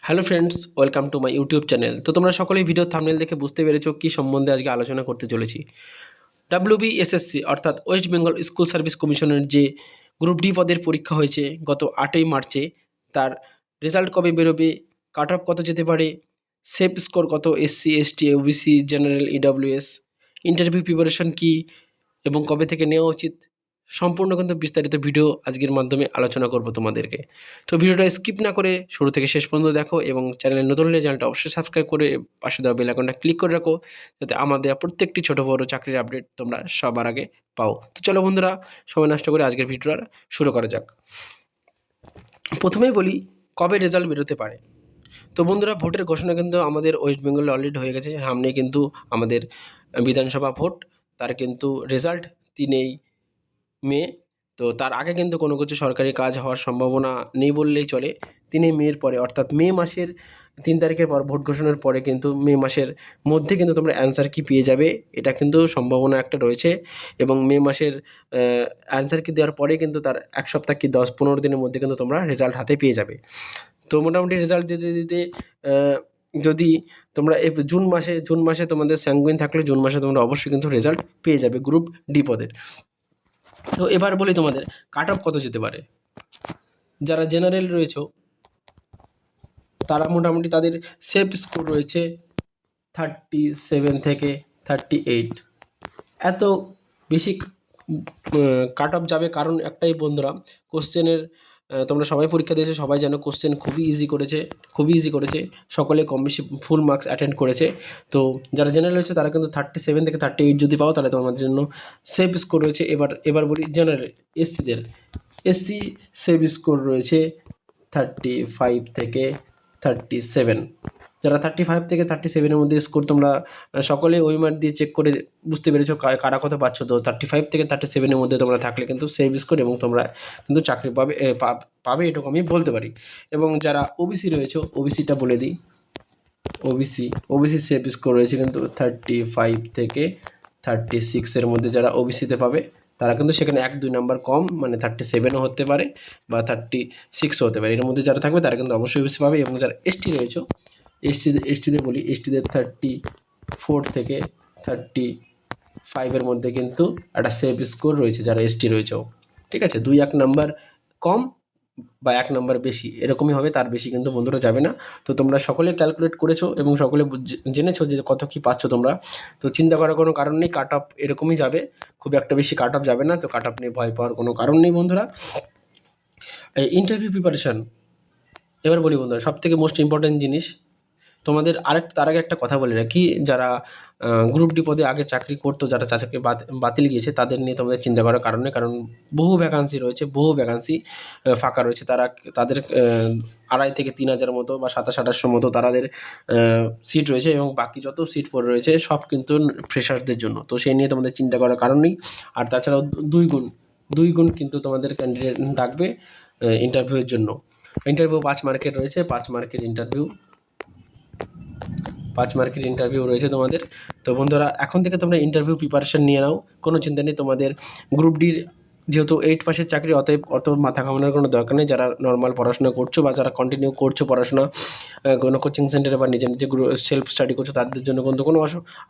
Hello friends, welcome to my YouTube channel. তো তোমরা সকলেই ভিডিও থাম্বনেল দেখে বুঝতে পেরেছো কী সম্বন্ধে আজকে আলোচনা করতে চলেছি। ডাব্লিউবিএসএসসি অর্থাৎ ওয়েস্ট বেঙ্গল স্কুল সার্ভিস কমিশনের যে গ্রুপ ডি পদের পরীক্ষা হয়েছে গত 8ই মার্চে, তার রেজাল্ট কবে বেরোবে, কাট অফ কত যেতে পারে, সেফ স্কোর কত SC ST OBC general EWS, interview preparation কী এবং কবে থেকে নেওয়া উচিত, সম্পূর্ণ কিন্তু বিস্তারিত ভিডিও আজকের মাধ্যমে আলোচনা করব তোমাদেরকে। তো ভিডিওটা স্কিপ না করে শুরু থেকে শেষ পর্যন্ত দেখো এবং চ্যানেলে নতুন হলে চ্যানেলটা অবশ্যই সাবস্ক্রাইব করে পাশে দেওয়া বেল আইকনটা ক্লিক করে রাখো, যাতে আমার দেওয়া প্রত্যেকটি ছোটো বড়ো চাকরির আপডেট তোমরা সবার আগে পাও। তো চলো বন্ধুরা, সময় নষ্ট করে আজকের ভিডিওটা শুরু করা যাক। প্রথমেই বলি কবে রেজাল্ট বেরোতে পারে। তো বন্ধুরা, ভোটের ঘোষণা কিন্তু আমাদের ওয়েস্ট বেঙ্গলে অলরেডি হয়ে গেছে। সামনে কিন্তু আমাদের বিধানসভা ভোট, তার কিন্তু রেজাল্ট 3ই মে। তো তার আগে কিন্তু কোনো কিছু সরকারি কাজ হওয়ার সম্ভাবনা নেই বললেই চলে। 3ই মের পরে অর্থাৎ মে মাসের 3 তারিখের পর ভোট ঘোষণার পরে কিন্তু মে মাসের মধ্যে কিন্তু তোমরা অ্যান্সার কি পেয়ে যাবে, এটা কিন্তু সম্ভাবনা একটা রয়েছে। এবং মে মাসের অ্যান্সার কি দেওয়ার পরে কিন্তু তার 1 সপ্তাহ কি 10-15 দিনের মধ্যে কিন্তু তোমরা রেজাল্ট হাতে পেয়ে যাবে। তো মোটামুটি রেজাল্ট দিতে দিতে যদি তোমরা জুন মাসে তোমাদের স্যাঙ্গুইন থাকলে জুন মাসে তোমরা অবশ্যই কিন্তু রেজাল্ট পেয়ে যাবে গ্রুপ ডি পদের। তো এবার বলি তোমাদের কাট অফ কত যেতে পারে। যারা জেনারেল রয়েছে তারা মোটামুটি তাদের সেফ স্কোর রয়েছে 37 থেকে 38। এত বেশি কাট অফ যাবে কারণ একটাই বন্ধুরা, কোশ্চেনের তোমরা সবাই পরীক্ষা দিয়েছো, সবাই জানো কোশ্চেন খুবই ইজি করেছে, সকলে কম বেশি ফুল মার্কস অ্যাটেন্ড করেছে। তো যারা জেনারেল রয়েছে তারা কিন্তু 37 থেকে 38 যদি পাও তাহলে তোমাদের জন্য সেফ স্কোর রয়েছে। এবার বলি জেনারেল এসসি সেফ স্কোর রয়েছে 35 থেকে 37। যারা 35 থেকে 37-এর মধ্যে স্কোর তোমরা সকলে ওইমার দিয়ে চেক করে বুঝতে পেরেছো কারা কত পাচ্ছ। তো 35 থেকে 37-এর মধ্যে তোমরা থাকলে কিন্তু সেফ স্কোর এবং তোমরা কিন্তু চাকরি পাবে এটুকু আমি বলতে পারি। এবং যারা ওবিসি রয়েছে, ওবিসিটা বলে দিই, ওবিসি সেফ স্কোর রয়েছে কিন্তু 35 থেকে 36-এর মধ্যে। যারা ওবিসিতে পাবে তারা কিন্তু সেখানে 1-2 নাম্বার কম, মানে 37ও হতে পারে বা 36ও হতে পারে। এর মধ্যে যারা থাকবে তারা কিন্তু অবশ্যই ওবিসি পাবে। এবং যারা এসটি রয়েছে, এসটিদের বলি, এসটিদের 34 থেকে 35-এর মধ্যে কিন্তু একটা সেফ স্কোর রয়েছে যারা এসটি রয়েছে। ঠিক আছে, 2-1 নাম্বার কম বা 1 নাম্বার বেশি এরকমই হবে, তার বেশি কিন্তু বন্ধুরা যাবে না। তো তোমরা সকলে ক্যালকুলেট করেছো এবং সকলে জেনেছো যে কত কী পাচ্ছ তোমরা। তো চিন্তা করার কোনো কারণ নেই, কাট অফ এরকমই যাবে, খুব একটা বেশি কাট অফ যাবে না। তো কাট অফ নিয়ে ভয় পাওয়ার কোনো কারণ নেই বন্ধুরা। এই ইন্টারভিউ প্রিপারেশান এবার বলি বন্ধুরা, সবথেকে মোস্ট ইম্পর্ট্যান্ট জিনিস তোমাদের তার আগে একটা কথা বলে রাখি, যারা গ্রুপ ডি পদে আগে চাকরি করতো, যারা চাকরি বাতিল গিয়েছে তাদের নিয়ে তোমাদের চিন্তা করার কারণ নেই। কারণ বহু ভ্যাকান্সি ফাঁকা রয়েছে। তাদের 2,500 থেকে 3,000 মতো বা 2700-2800 মতো তাদের সিট রয়েছে এবং বাকি যত সিট পড়ে রয়েছে সব কিন্তু ফ্রেশারদের জন্য। তো সেই নিয়ে তোমাদের চিন্তা করার কারণ নেই। আর তাছাড়াও 2 গুণ কিন্তু তোমাদের ক্যান্ডিডেট ডাকবে ইন্টারভিউয়ের জন্য। ইন্টারভিউ 5 মার্কের রয়েছে, 5 মার্কের ইন্টারভিউ রয়েছে তোমাদের। তো বন্ধুরা, এখন থেকে তোমরা ইন্টারভিউ প্রিপারেশান নিয়ে নাও, কোনো চিন্তা নেই। তোমাদের গ্রুপ ডির যেহেতু 8 পাসের চাকরি, অতএব অত মাথা ঘামানোর কোনো দরকার নেই। যারা নর্মাল পড়াশোনা করছো বা যারা কন্টিনিউ করছো পড়াশোনা কোনো কোচিং সেন্টারে বা নিজে সেলফ স্টাডি করছো, তাদের জন্য কিন্তু কোনো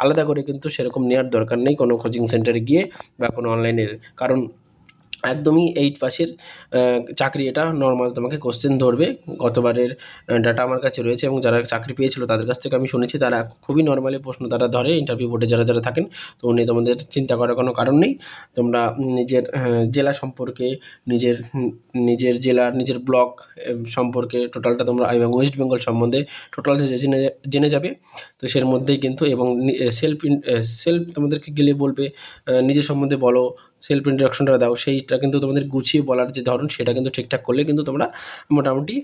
আলাদা করে কিন্তু সেরকম নেওয়ার দরকার নেই কোনো কোচিং সেন্টারে গিয়ে বা কোনো অনলাইনের। কারণ একদমই 8 পাসের চাকরি, এটা নর্মাল তোমাকে কোশ্চেন ধরবে। গতবারের ডাটা আমার কাছে রয়েছে এবং যারা চাকরি পেয়েছিল তাদের কাছ থেকে আমি শুনেছি, তারা খুবই নর্মালি প্রশ্ন তারা ধরে ইন্টারভিউ বোর্ডে যারা থাকেন। তো নিয়ে তোমাদের চিন্তা করার কোনো কারণ নেই। তোমরা নিজের জেলা সম্পর্কে, নিজের জেলার নিজের ব্লক সম্পর্কে টোটালটা তোমরা এবং ওয়েস্ট বেঙ্গল সম্বন্ধে টোটাল জেনে যাবে। তো সের মধ্যেই কিন্তু এবং সেলফ তোমাদেরকে গেলে বলবে নিজের সম্বন্ধে বলো, সেলফ ইন্ট্রোডাকশনটা দাও। সেইটা কিন্তু তোমাদের গুছিয়ে বলার যে ধরন সেটা কিন্তু ঠিকঠাক করলে কিন্তু তোমরা মোটামুটি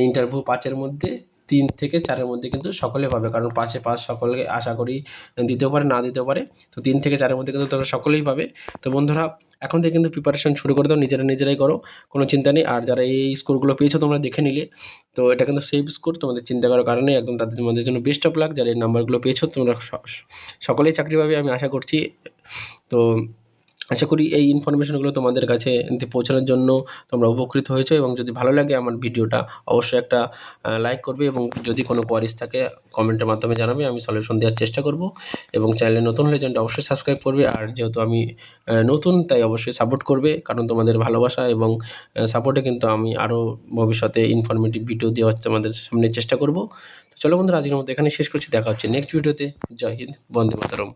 ইন্টারভিউ 5-এর মধ্যে 3 থেকে 4-এর মধ্যে কিন্তু সকলে পাবে। কারণ 5-এ পাস সকলকে আশা করি দিতেও পারে, না দিতেও পারে। তো 3 থেকে 4-এর মধ্যে কিন্তু তোমরা সকলেই পাবে। তো বন্ধুরা, এখন থেকে কিন্তু প্রিপারেশান শুরু করে দাও, নিজেরাই করো, কোনো চিন্তা নেই। আর যারা এই স্কোরগুলো পেয়েছো তোমরা দেখে নিলে, তো এটা কিন্তু সেফ স্কোর, তোমাদের চিন্তা করার কারণে একদম তাদের জন্য বেস্ট অফ লাক। যারা এই নাম্বারগুলো পেয়েছো তোমরা সকলেই চাকরি পাবে আমি আশা করছি। তো আশা করি এই ইনফরমেশনগুলো তোমাদের কাছে পৌঁছানোর জন্য তোমরা উপকৃত হয়েছো, এবং যদি ভালো লাগে আমার ভিডিওটা অবশ্যই একটা লাইক করবে, এবং যদি কোনো কোয়ারিজ থাকে কমেন্টের মাধ্যমে জানাবে, আমি সলিউশন দেওয়ার চেষ্টা করব। এবং চ্যানেলে নতুন হলে চ্যানেলটা অবশ্যই সাবস্ক্রাইব করবে। আর যেহেতু আমি নতুন, তাই অবশ্যই সাপোর্ট করবে, কারণ তোমাদের ভালোবাসা এবং সাপোর্টে কিন্তু আমি আরও ভবিষ্যতে ইনফরমেটিভ ভিডিও দেওয়ার তোমাদের সামনে চেষ্টা করব। তো চলো বন্ধুরা, আজকের মতো এখানে শেষ করছি। দেখা হচ্ছে নেক্সট ভিডিওতে। জয় হিন্দ, বন্দে মাতরম।